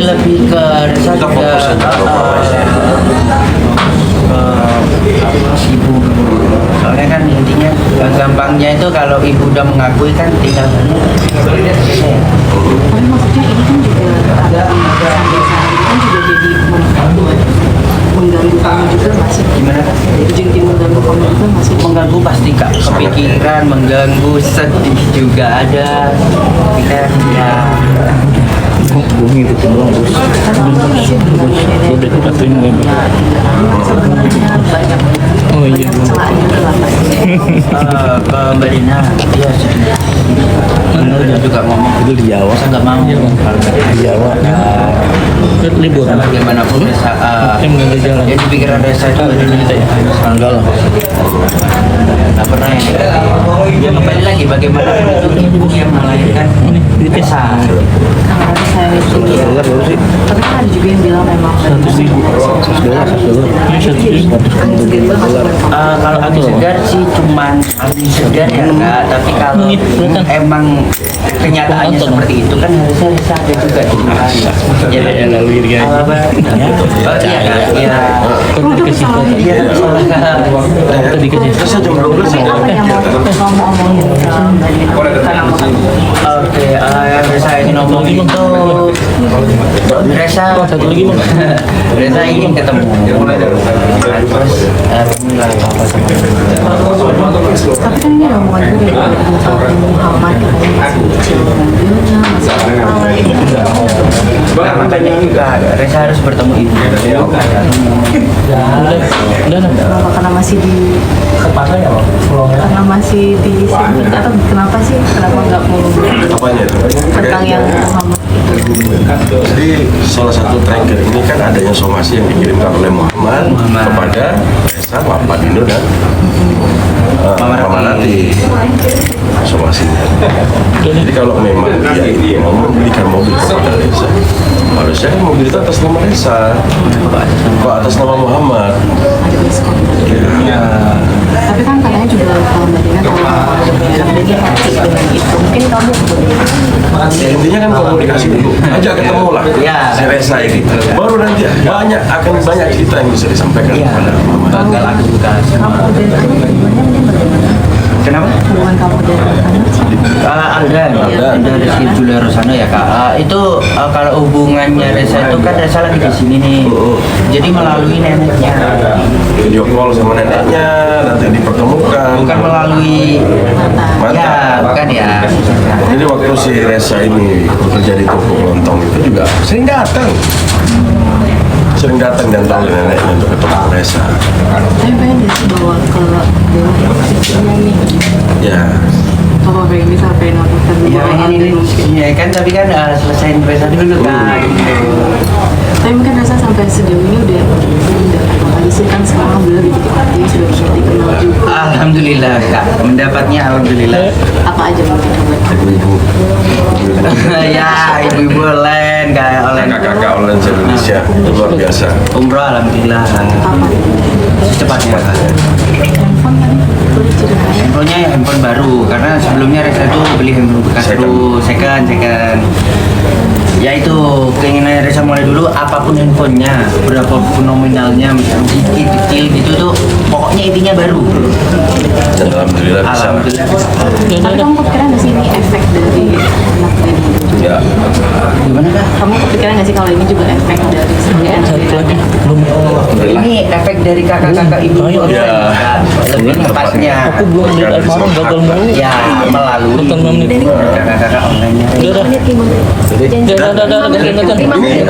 lebih ke Reza Kita juga fokus aja ke ibu. Soalnya kan intinya gampangnya itu kalau ibu udah mengakui kan tinggal selesai. Tapi maksudnya ini kan juga ada sampai saat ini kan juga jadi mengganggu kamu juga masih. Gimana kan? Jadi mengganggu kamu juga masih. Mengganggu pasti kak, kepikiran, mengganggu, sedih juga ada. Kita ya bumi itu doang bos. Udah dikatuin nggak? Sebenarnya banyak Oh iya. celah juga lah. ke Mbak Dina, iya sedih. Dia juga ngomong Itu di Jawa. masa nggak mau kalau Di Jawa. Libur. bagaimanapun Reza Nggak ada jalan. yang di pikiran Reza itu ada cerita ya Enggak lah. nggak pernah yang ya kembali lagi bagaimana itu ibu yang melahirkan Reza. Karena saya itu Dolar baru sih. tapi kan ada juga yang bilang memang $100. Ini $100. Kalau angin segar sih cuman angin segar ya enggak, tapi kalau emang kenyataannya seperti itu kan harusnya Reza ada juga di belakang. Ya lalu ini aja. Apa? Oh iya kan? Iya. Kok dikasih tahu? Iya, Kok dikasih? Terus jam 12 ya. apa yang mau omongin Oke, yang Reza ingin ngomong itu Reza Satu lagi bang. Reza ingin ketemu. Terus kamu nggak apa-apa sama tapi kan ini ada omongan juga ya kalau Muhammad katanya masih kecil mobilnya masih apa Nah, makanya juga Reza harus bertemu ibu. Udah. kenapa karena masih di karena masih di sini atau kenapa sih kenapa nggak mau Apanya itu? tentang yang Muhammad itu Jadi salah satu trigger ini kan adanya somasi yang dikirimkan oleh Muhammad kepada Reza, Bapak Dino dan Mama Nati. Somasinya. Jadi kalau memang dia ini mau membelikan mobil kepada Reza, harusnya kan mobil itu atas nama Reza, kok atas nama Muhammad. ada diskon Ya. tapi kan katanya juga kalau Mbak Dina kalau dia happy dengan itu mungkin kamu Ya, intinya kan komunikasi dulu, aja ketemu lah Ya. si Reza ini. Baru nanti akan banyak cerita yang bisa disampaikan Iya, kepada Mama. bakal aku buka kamu dan kamu hubungannya mungkin bagaimana Kenapa? hubungan kamu dan anak sih Alda Rizky Julia Rosano ya kak. Itu kalau hubungannya Reza itu kan Reza lagi di sini nih. Jadi melalui neneknya, Video call sama neneknya, nanti dipertemukan. bukan melalui ya, bukan ya. Jadi waktu si Reza ini bekerja di toko kelontong itu juga sering datang dan tahu neneknya untuk ketemu Reza. saya pengen dia sih bawa ke istrinya nih Ya, Bapak pengen bisa pengen aku Ya ini ya kan tapi kan selesaiin Reza dulu kan. tapi mungkin rasa sampai sejauh ini udah apa lagi sih kan sekarang beliau di titik hati sudah bisa dikenal juga Alhamdulillah kak, mendapatnya alhamdulillah. apa aja mungkin coba ibu-ibu, Ya ibu-ibu online kayak online kakak-kakak online Indonesia itu luar biasa. umroh alhamdulillah. kapan Secepatnya kak. handphone tadi boleh ceritain Handphonenya handphone baru karena sebelumnya Reza itu beli handphone bekas terus second. Ya itu keinginan Reza mulai dulu apapun handphonenya, berapapun nominalnya, misalnya sedikit kecil gitu tuh pokoknya intinya baru. Dan alhamdulillah bisa. Alhamdulillah. tapi kamu kepikiran nggak sih ini efek dari anak ini Ya, Gimana kak? kamu kepikiran nggak sih kalau ini juga efek dari sebenarnya Satu lagi belum. Ini efek dari kakak-kakak ibu. Ya. Lebih tepatnya. Aku belum lihat almarhum gagal mulu. Ya melalui Tonton 5 menit. kakak-kakak online-nya. Udah. menit gimana Udah. ini